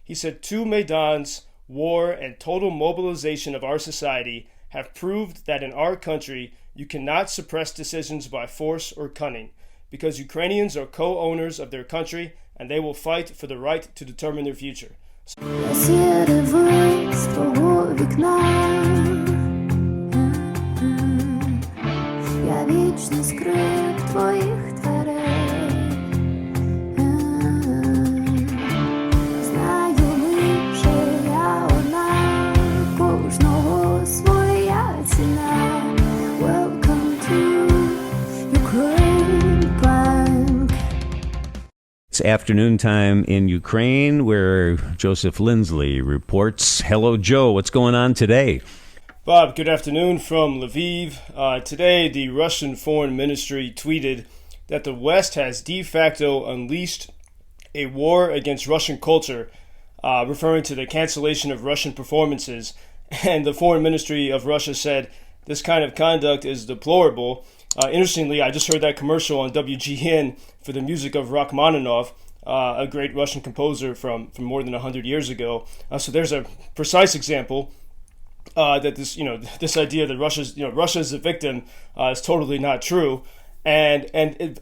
He said, two Maidans, war, and total mobilization of our society have proved that in our country, you cannot suppress decisions by force or cunning, because Ukrainians are co-owners of their country, and they will fight for the right to determine their future. Я дивлюсь з твого вікна, я вічний скрип твоїх дверей, знаю лише я одна, кожного своя ціна. Welcome to Ukraine Bank. It's afternoon time in Ukraine, where Joseph Lindsley reports. Hello, Joe. What's going on today? Bob, good afternoon from Lviv. Today, the Russian Foreign Ministry tweeted that the West has de facto unleashed a war against Russian culture, referring to the cancellation of Russian performances. And the Foreign Ministry of Russia said this kind of conduct is deplorable. Interestingly, I just heard that commercial on WGN for the music of Rachmaninoff, a great Russian composer from more than 100 years ago. So there's a precise example that this idea that Russia is a victim is totally not true. And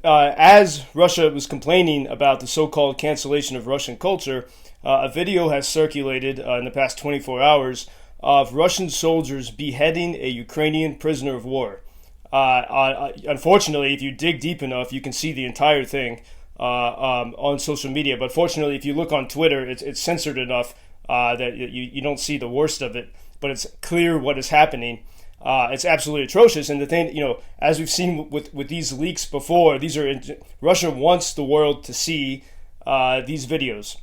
as Russia was complaining about the so-called cancellation of Russian culture, a video has circulated in the past 24 hours of Russian soldiers beheading a Ukrainian prisoner of war. Unfortunately, if you dig deep enough, you can see the entire thing on social media. But fortunately, if you look on Twitter, it's censored enough that you don't see the worst of it. But it's clear what is happening. It's absolutely atrocious. And the thing, as we've seen with these leaks before, Russia wants the world to see these videos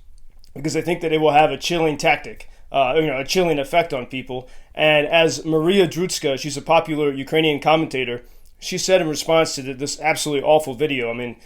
because they think that it will have a chilling tactic. A chilling effect on people. And as Maria Drutska, she's a popular Ukrainian commentator, she said in response to this absolutely awful video, I mean,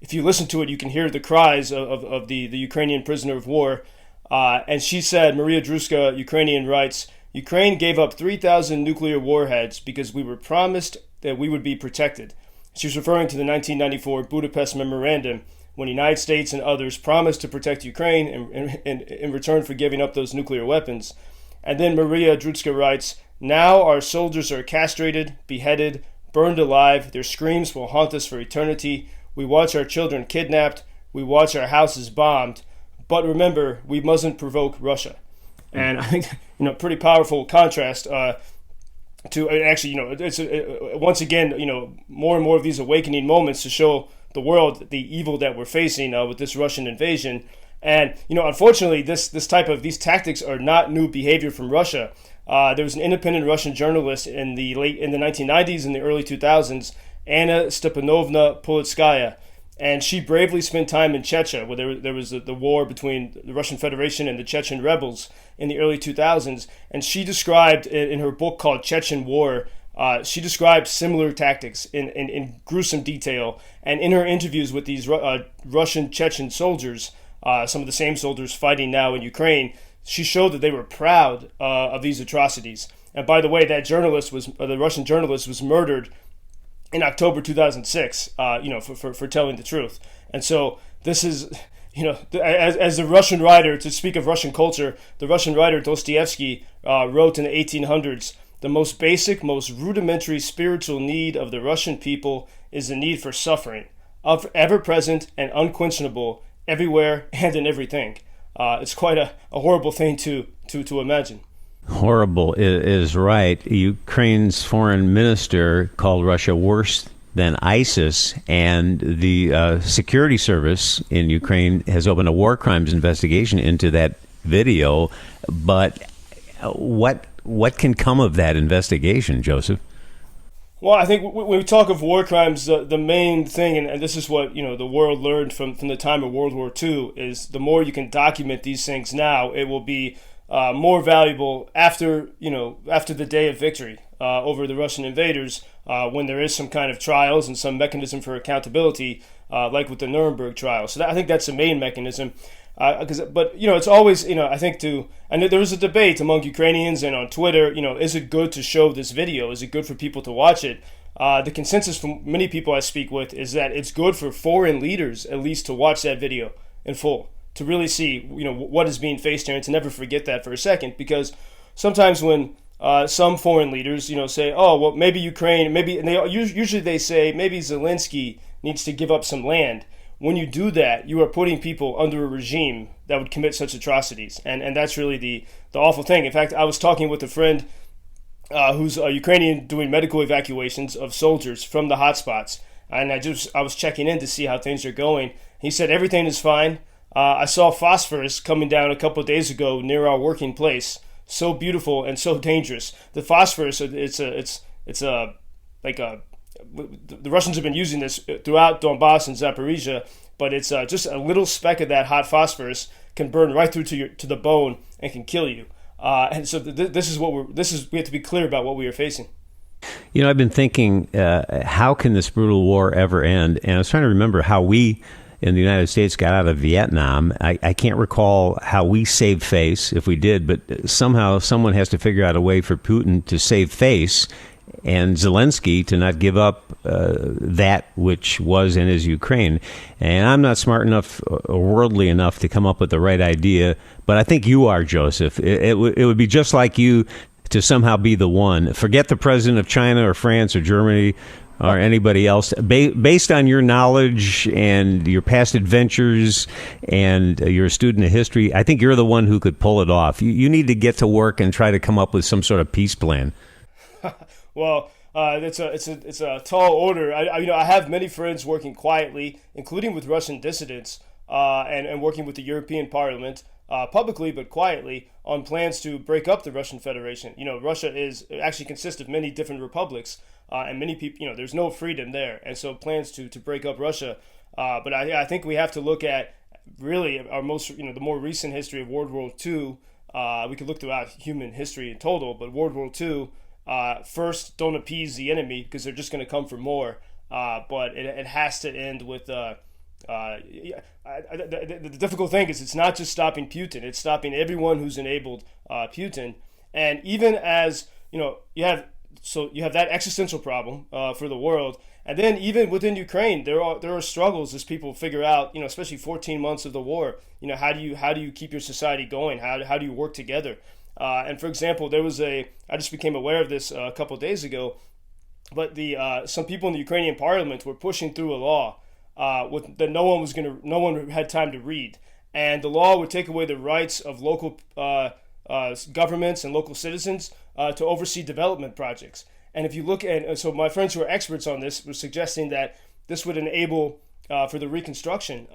if you listen to it, you can hear the cries of the Ukrainian prisoner of war. And she said, Maria Drutska, Ukrainian, writes, Ukraine gave up 3,000 nuclear warheads because we were promised that we would be protected. She's referring to the 1994 Budapest Memorandum, when the United States and others promised to protect Ukraine in return for giving up those nuclear weapons. And then Maria Drutska writes, now our soldiers are castrated, beheaded, burned alive. Their screams will haunt us for eternity. We watch our children kidnapped. We watch our houses bombed. But remember, we mustn't provoke Russia. And I think, pretty powerful contrast to actually, it's once again, more and more of these awakening moments to show the world the evil that we're facing with this Russian invasion. And unfortunately, these tactics are not new behavior from Russia. There was an independent Russian journalist in the 1990s and the early 2000s, Anna Stepanovna Politskaya, and she bravely spent time in Chechnya, where there was the war between the Russian Federation and the Chechen rebels in the early 2000s. And she described in her book called Chechen War, she described similar tactics in gruesome detail. And in her interviews with these Russian Chechen soldiers, some of the same soldiers fighting now in Ukraine, she showed that they were proud of these atrocities. And by the way, the Russian journalist was murdered in October 2006, for telling the truth. And so this is, as the Russian writer, to speak of Russian culture, the Russian writer Dostoevsky wrote in the 1800s, the most basic, most rudimentary spiritual need of the Russian people is the need for suffering, ever-present and unquenchable, everywhere and in everything. It's quite a horrible thing to imagine. Horrible is right. Ukraine's foreign minister called Russia worse than ISIS, and the security service in Ukraine has opened a war crimes investigation into that video. But what can come of that investigation, Joseph? Well, I think when we talk of war crimes, the main thing, and this is what the world learned from the time of World War II, is the more you can document these things now, it will be more valuable after the day of victory over the Russian invaders, when there is some kind of trials and some mechanism for accountability, like with the Nuremberg trial. So I think that's the main mechanism. But it's always, I think and there was a debate among Ukrainians and on Twitter, is it good to show this video? Is it good for people to watch it? The consensus from many people I speak with is that it's good for foreign leaders, at least, to watch that video in full, to really see, what is being faced here, and to never forget that for a second, because sometimes when some foreign leaders, say, oh, well, maybe Ukraine, and usually they say maybe Zelensky needs to give up some land. When you do that, you are putting people under a regime that would commit such atrocities, and that's really the awful thing. In fact, I was talking with a friend who's a Ukrainian doing medical evacuations of soldiers from the hotspots, and I was checking in to see how things are going. He said everything is fine. I saw phosphorus coming down a couple of days ago near our working place. So beautiful and so dangerous. The phosphorus, the Russians have been using this throughout Donbass and Zaporizhia, but it's just a little speck of that hot phosphorus can burn right through to the bone and can kill you. And so we have to be clear about what we are facing. I've been thinking, how can this brutal war ever end? And I was trying to remember how we in the United States got out of Vietnam. I can't recall how we saved face, if we did, but somehow someone has to figure out a way for Putin to save face and Zelensky to not give up that which was and is Ukraine. And I'm not smart enough or worldly enough to come up with the right idea, but I think you are, Joseph. It would be just like you to somehow be the one. Forget the president of China or France or Germany or anybody else. Based on your knowledge and your past adventures, and you're a student of history, I think you're the one who could pull it off. You need to get to work and try to come up with some sort of peace plan. Well, it's a tall order. I have many friends working quietly, including with Russian dissidents, and working with the European Parliament, publicly but quietly, on plans to break up the Russian Federation. Russia actually consists of many different republics, and many people, there's no freedom there, and so plans to break up Russia. But I think we have to look at really our the more recent history of World War II. We could look throughout human history in total, but World War II. First, don't appease the enemy because they're just going to come for more. But it has to end with the difficult thing is it's not just stopping Putin; it's stopping everyone who's enabled Putin. And even as you have that existential problem for the world, and then even within Ukraine, there are struggles as people figure out, especially 14 months of the war. How do you keep your society going? How do you work together? And for example, I just became aware of this a couple of days ago, but some people in the Ukrainian parliament were pushing through a law that no one had time to read, and the law would take away the rights of local governments and local citizens to oversee development projects. And if you look at, so my friends who are experts on this were suggesting that this would enable for the reconstruction,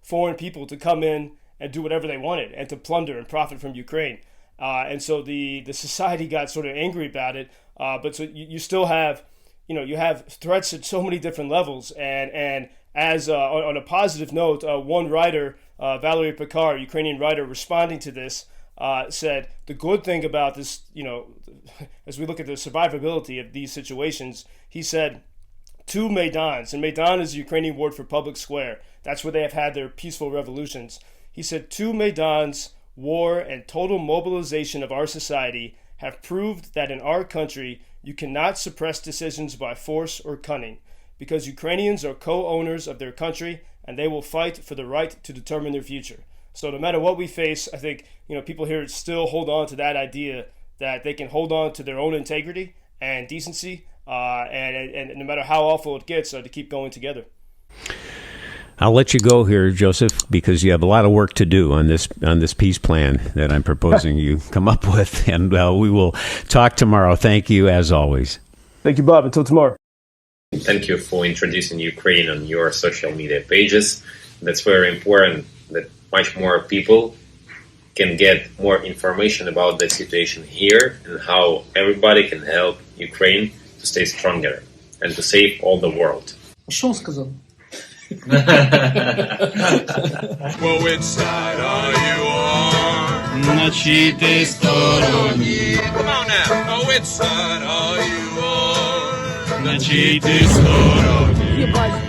foreign people to come in and do whatever they wanted and to plunder and profit from Ukraine. And so the society got sort of angry about it. But so you still have, you have threats at so many different levels. And as on a positive note, one writer, Valery Pekar, Ukrainian writer, responding to this, said the good thing about this, as we look at the survivability of these situations, he said, 2 Maidans, and Maidan is the Ukrainian word for public square. That's where they have had their peaceful revolutions. He said 2 Maidans, war, and total mobilization of our society have proved that in our country you cannot suppress decisions by force or cunning, because Ukrainians are co-owners of their country and they will fight for the right to determine their future. So no matter what we face, I think people here still hold on to that idea that they can hold on to their own integrity and decency, and no matter how awful it gets, to keep going together. I'll let you go here, Joseph, because you have a lot of work to do on this peace plan that I'm proposing you come up with, and we will talk tomorrow. Thank you, as always. Thank you, Bob. Until tomorrow. Thank you for introducing Ukraine on your social media pages. That's very important, that much more people can get more information about the situation here and how everybody can help Ukraine to stay stronger and to save all the world. Что он сказал? Well, which side are you on? На чьей ты стороне? Come on now. Oh, which side are you on? На чьей ты стороне?